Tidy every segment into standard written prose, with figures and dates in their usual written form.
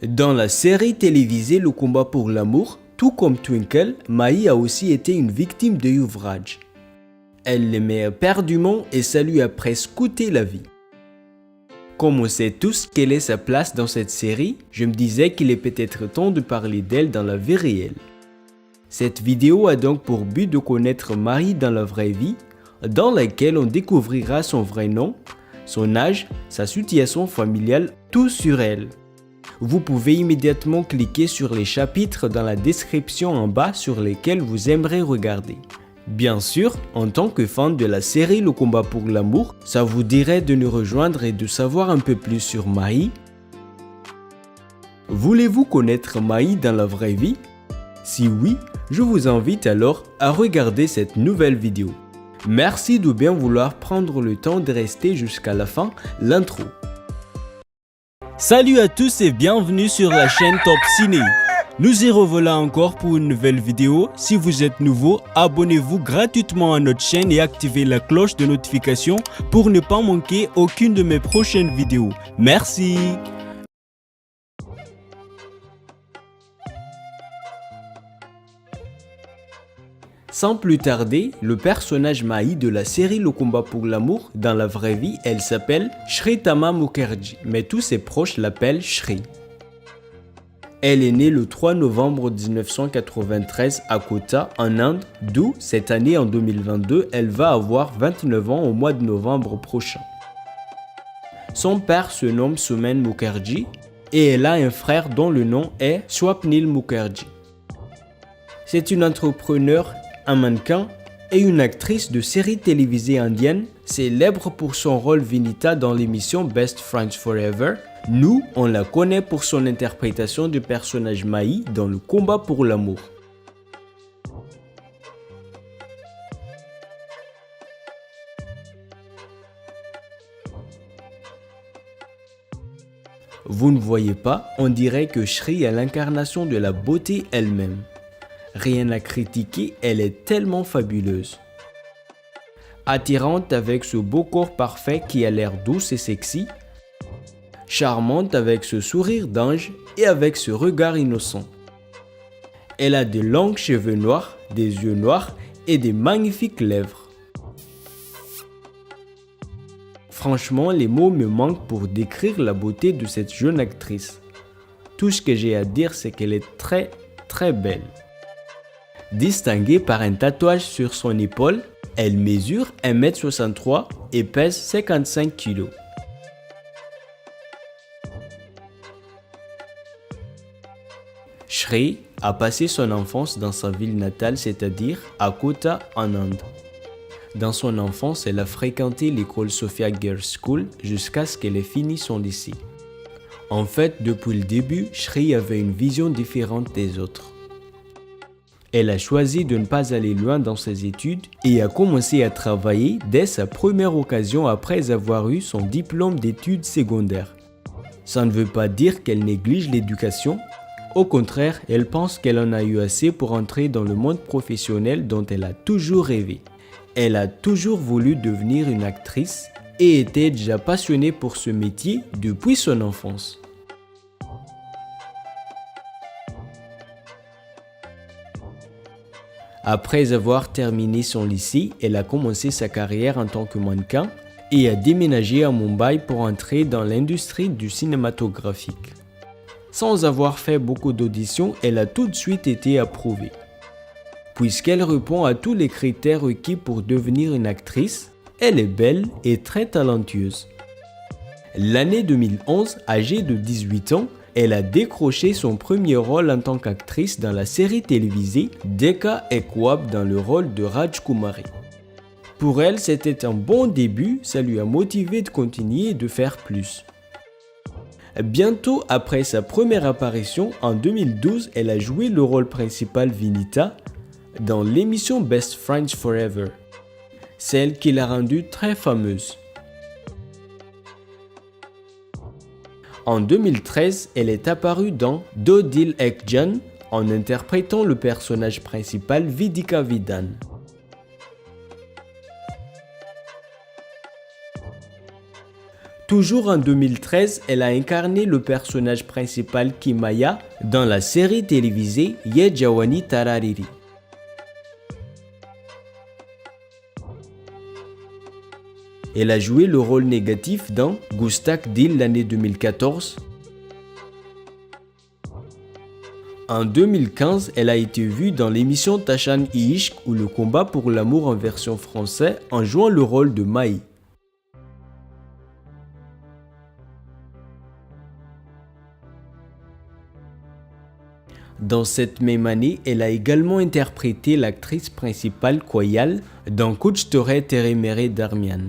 Dans la série télévisée Le combat pour l'amour, tout comme Twinkle, Maï a aussi été une victime de Yuvraj. Elle l'aimait éperdument et ça lui a presque coûté la vie. Comme on sait tous quelle est sa place dans cette série, je me disais qu'il est peut-être temps de parler d'elle dans la vie réelle. Cette vidéo a donc pour but de connaître Maï dans la vraie vie, dans laquelle on découvrira son vrai nom, son âge, sa situation familiale, tout sur elle. Vous pouvez immédiatement cliquer sur les chapitres dans la description en bas sur lesquels vous aimerez regarder. Bien sûr, en tant que fan de la série Le combat pour l'amour, ça vous dirait de nous rejoindre et de savoir un peu plus sur Maï. Voulez-vous connaître Maï dans la vraie vie? Si oui, je vous invite alors à regarder cette nouvelle vidéo. Merci de bien vouloir prendre le temps de rester jusqu'à la fin, l'intro. Salut à tous et bienvenue sur la chaîne Top Ciné. Nous y revoilà encore pour une nouvelle vidéo. Si vous êtes nouveau, abonnez-vous gratuitement à notre chaîne et activez la cloche de notification pour ne pas manquer aucune de mes prochaines vidéos. Merci. Sans plus tarder, le personnage Maï de la série Le combat pour l'amour, dans la vraie vie, elle s'appelle Shritama Mukherjee, mais tous ses proches l'appellent Shri. Elle est née le 3 novembre 1993 à Kota, en Inde, d'où, cette année en 2022, elle va avoir 29 ans au mois de novembre prochain. Son père se nomme Sumen Mukherjee et elle a un frère dont le nom est Swapnil Mukherjee. C'est une entrepreneure, un mannequin et une actrice de séries télévisées indiennes, célèbre pour son rôle Vinita dans l'émission Best Friends Forever. Nous, on la connaît pour son interprétation du personnage Maï dans Le combat pour l'amour. Vous ne voyez pas, on dirait que Shri est l'incarnation de la beauté elle-même. Rien à critiquer, elle est tellement fabuleuse. Attirante avec ce beau corps parfait qui a l'air douce et sexy, charmante avec ce sourire d'ange et avec ce regard innocent. Elle a de longs cheveux noirs, des yeux noirs et des magnifiques lèvres. Franchement, les mots me manquent pour décrire la beauté de cette jeune actrice. Tout ce que j'ai à dire, c'est qu'elle est très belle. Distinguée par un tatouage sur son épaule, elle mesure 1m63 et pèse 55 kg. Shri a passé son enfance dans sa ville natale, c'est-à-dire à Kota en Inde. Dans son enfance, elle a fréquenté l'école Sophia Girls School jusqu'à ce qu'elle ait fini son lycée. En fait, depuis le début, Shri avait une vision différente des autres. Elle a choisi de ne pas aller loin dans ses études et a commencé à travailler dès sa première occasion après avoir eu son diplôme d'études secondaires. Ça ne veut pas dire qu'elle néglige l'éducation. Au contraire, elle pense qu'elle en a eu assez pour entrer dans le monde professionnel dont elle a toujours rêvé. Elle a toujours voulu devenir une actrice et était déjà passionnée pour ce métier depuis son enfance. Après avoir terminé son lycée, elle a commencé sa carrière en tant que mannequin et a déménagé à Mumbai pour entrer dans l'industrie du cinématographique. Sans avoir fait beaucoup d'auditions, elle a tout de suite été approuvée. Puisqu'elle répond à tous les critères requis pour devenir une actrice, elle est belle et très talentueuse. L'année 2011, âgée de 18 ans, elle a décroché son premier rôle en tant qu'actrice dans la série télévisée Dekha Ekwab dans le rôle de Rajkumari. Pour elle, c'était un bon début, ça lui a motivé de continuer et de faire plus. Bientôt après sa première apparition, en 2012, elle a joué le rôle principal Vinita dans l'émission Best Friends Forever, celle qui l'a rendue très fameuse. En 2013, elle est apparue dans Do Dil Ek Jan en interprétant le personnage principal Vidika Vidhan. Toujours en 2013, elle a incarné le personnage principal Kimaya dans la série télévisée Ye Jawani Tarariri. Elle a joué le rôle négatif dans Gustak Dil l'année 2014. En 2015, elle a été vue dans l'émission Tashan Ishq ou le combat pour l'amour en version française en jouant le rôle de Maï. Dans cette même année, elle a également interprété l'actrice principale Koyal dans Kuch Tore Tere Mere Darmian.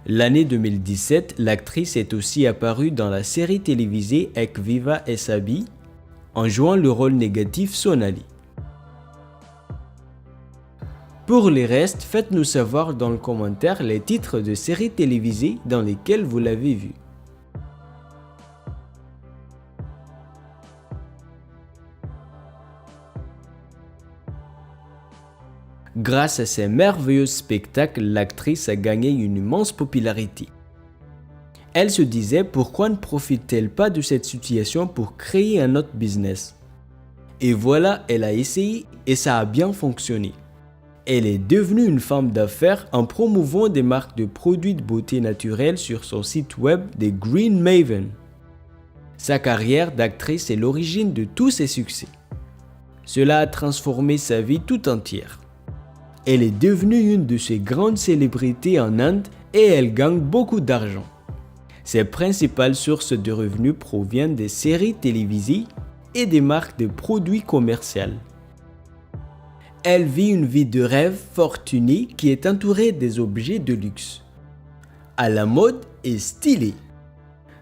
L'année 2017, l'actrice est aussi apparue dans la série télévisée Ek Viva Esabi en jouant le rôle négatif Sonali. Pour les restes, faites-nous savoir dans le commentaire les titres de séries télévisées dans lesquelles vous l'avez vue. Grâce à ces merveilleux spectacles, l'actrice a gagné une immense popularité. Elle se disait pourquoi ne profite-t-elle pas de cette situation pour créer un autre business? Et voilà, elle a essayé et ça a bien fonctionné. Elle est devenue une femme d'affaires en promouvant des marques de produits de beauté naturelle sur son site web des Green Maven. Sa carrière d'actrice est l'origine de tous ses succès. Cela a transformé sa vie tout entière. Elle est devenue une de ces grandes célébrités en Inde et elle gagne beaucoup d'argent. Ses principales sources de revenus proviennent des séries télévisées et des marques de produits commerciaux. Elle vit une vie de rêve fortunée qui est entourée des objets de luxe, à la mode et stylée.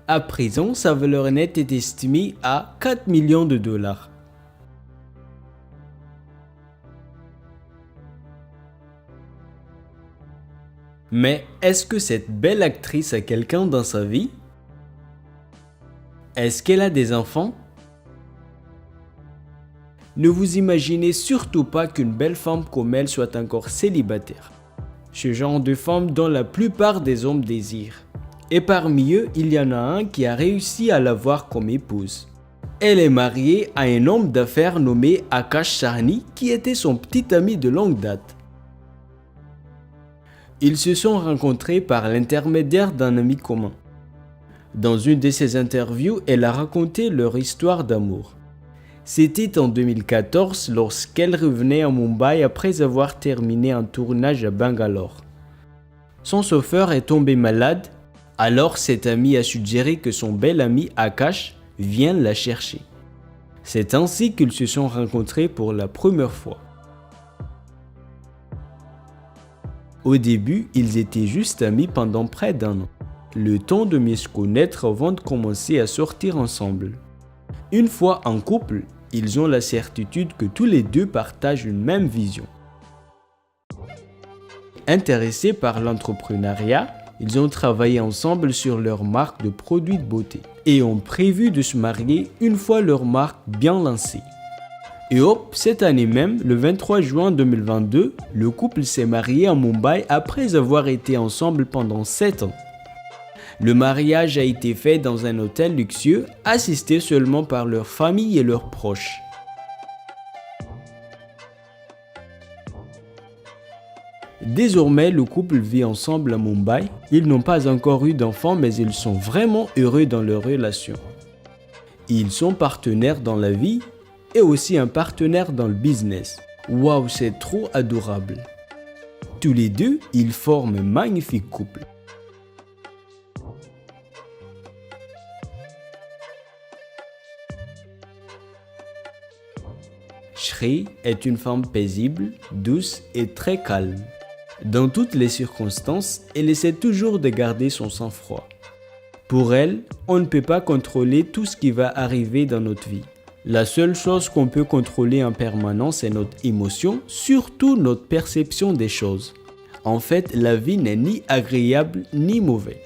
À présent, sa valeur nette est estimée à 4 millions de dollars. Mais est-ce que cette belle actrice a quelqu'un dans sa vie? Est-ce qu'elle a des enfants? Ne vous imaginez surtout pas qu'une belle femme comme elle soit encore célibataire. Ce genre de femme dont la plupart des hommes désirent. Et parmi eux, il y en a un qui a réussi à l'avoir comme épouse. Elle est mariée à un homme d'affaires nommé Akash Sarni qui était son petit ami de longue date. Ils se sont rencontrés par l'intermédiaire d'un ami commun. Dans une de ses interviews, elle a raconté leur histoire d'amour. C'était en 2014 lorsqu'elle revenait à Mumbai après avoir terminé un tournage à Bangalore. Son chauffeur est tombé malade, alors cet ami a suggéré que son bel ami Akash vienne la chercher. C'est ainsi qu'ils se sont rencontrés pour la première fois. Au début, ils étaient juste amis pendant près d'un an. Le temps de mieux se connaître avant de commencer à sortir ensemble. Une fois en couple, ils ont la certitude que tous les deux partagent une même vision. Intéressés par l'entrepreneuriat, ils ont travaillé ensemble sur leur marque de produits de beauté et ont prévu de se marier une fois leur marque bien lancée. Et hop, cette année même, le 23 juin 2022, le couple s'est marié à Mumbai après avoir été ensemble pendant 7 ans. Le mariage a été fait dans un hôtel luxueux, assisté seulement par leur famille et leurs proches. Désormais, le couple vit ensemble à Mumbai. Ils n'ont pas encore eu d'enfants, mais ils sont vraiment heureux dans leur relation. Ils sont partenaires dans la vie et aussi un partenaire dans le business. Waouh, c'est trop adorable. Tous les deux, ils forment un magnifique couple. Shri est une femme paisible, douce et très calme. Dans toutes les circonstances, elle essaie toujours de garder son sang-froid. Pour elle, on ne peut pas contrôler tout ce qui va arriver dans notre vie. La seule chose qu'on peut contrôler en permanence est notre émotion, surtout notre perception des choses. En fait, la vie n'est ni agréable ni mauvaise.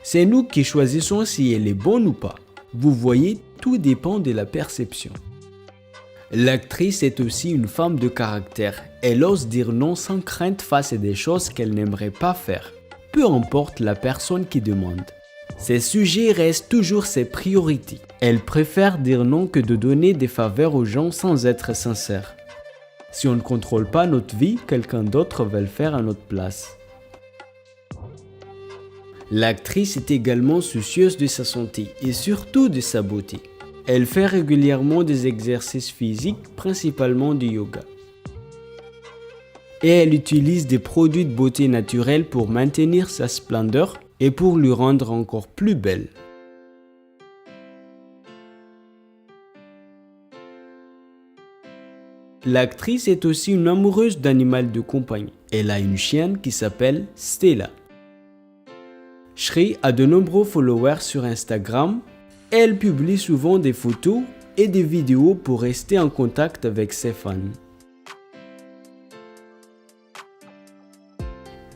C'est nous qui choisissons si elle est bonne ou pas. Vous voyez, tout dépend de la perception. L'actrice est aussi une femme de caractère. Elle ose dire non sans crainte face à des choses qu'elle n'aimerait pas faire, peu importe la personne qui demande. Ses sujets restent toujours ses priorités. Elle préfère dire non que de donner des faveurs aux gens sans être sincère. Si on ne contrôle pas notre vie, quelqu'un d'autre va le faire à notre place. L'actrice est également soucieuse de sa santé et surtout de sa beauté. Elle fait régulièrement des exercices physiques, principalement du yoga. Et elle utilise des produits de beauté naturelle pour maintenir sa splendeur et pour lui rendre encore plus belle. L'actrice est aussi une amoureuse d'animaux de compagnie. Elle a une chienne qui s'appelle Stella. Shri a de nombreux followers sur Instagram. Elle publie souvent des photos et des vidéos pour rester en contact avec ses fans.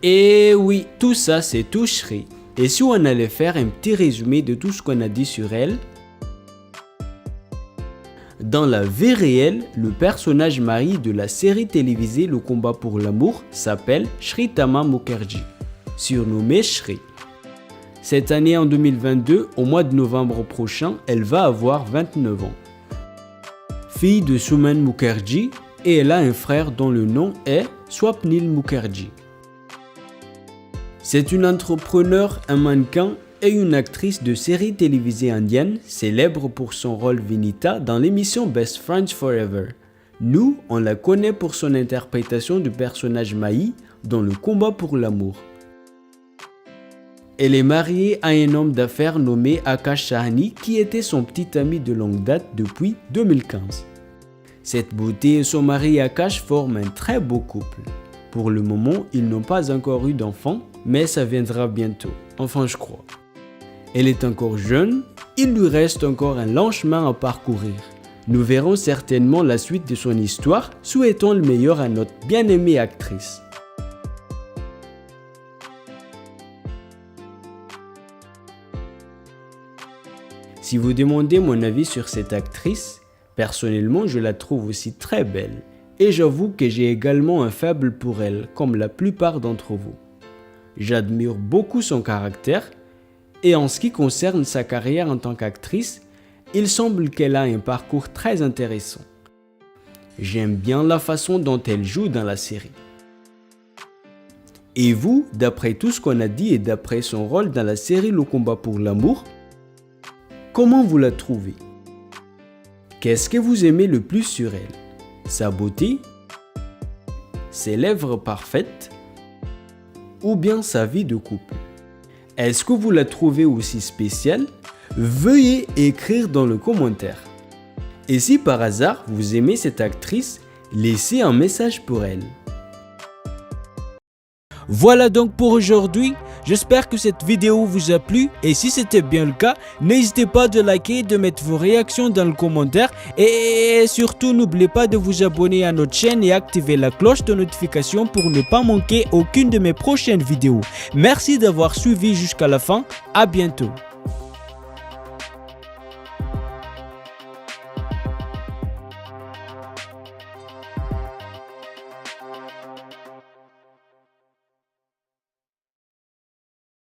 Et oui, tout ça c'est tout Shri. Et si on allait faire un petit résumé de tout ce qu'on a dit sur elle, dans la vie réelle, le personnage Marie de la série télévisée Le Combat pour l'amour s'appelle Shritama Mukherjee, surnommée Shri. Cette année en 2022, au mois de novembre prochain, elle va avoir 29 ans. Fille de Suman Mukherjee, et elle a un frère dont le nom est Swapnil Mukherjee. C'est une entrepreneure, un mannequin et une actrice de série télévisée indienne, célèbre pour son rôle Vinita dans l'émission Best Friends Forever. Nous, on la connaît pour son interprétation du personnage Mahi dans Le Combat pour l'amour. Elle est mariée à un homme d'affaires nommé Akash Sahni qui était son petit ami de longue date depuis 2015. Cette beauté et son mari Akash forment un très beau couple. Pour le moment, ils n'ont pas encore eu d'enfant, mais ça viendra bientôt, enfin je crois. Elle est encore jeune, il lui reste encore un long chemin à parcourir. Nous verrons certainement la suite de son histoire, souhaitons le meilleur à notre bien-aimée actrice. Si vous demandez mon avis sur cette actrice, personnellement je la trouve aussi très belle. Et j'avoue que j'ai également un faible pour elle, comme la plupart d'entre vous. J'admire beaucoup son caractère, et en ce qui concerne sa carrière en tant qu'actrice, il semble qu'elle a un parcours très intéressant. J'aime bien la façon dont elle joue dans la série. Et vous, d'après tout ce qu'on a dit et d'après son rôle dans la série Le Combat pour l'amour, comment vous la trouvez? Qu'est-ce que vous aimez le plus sur elle? Sa beauté? Ses lèvres parfaites? Ou bien sa vie de couple? Est-ce que vous la trouvez aussi spéciale? Veuillez écrire dans le commentaire. Et si par hasard vous aimez cette actrice, laissez un message pour elle. Voilà donc pour aujourd'hui. J'espère que cette vidéo vous a plu et si c'était bien le cas, n'hésitez pas de liker, de mettre vos réactions dans le commentaire et surtout n'oubliez pas de vous abonner à notre chaîne et activer la cloche de notification pour ne pas manquer aucune de mes prochaines vidéos. Merci d'avoir suivi jusqu'à la fin, à bientôt.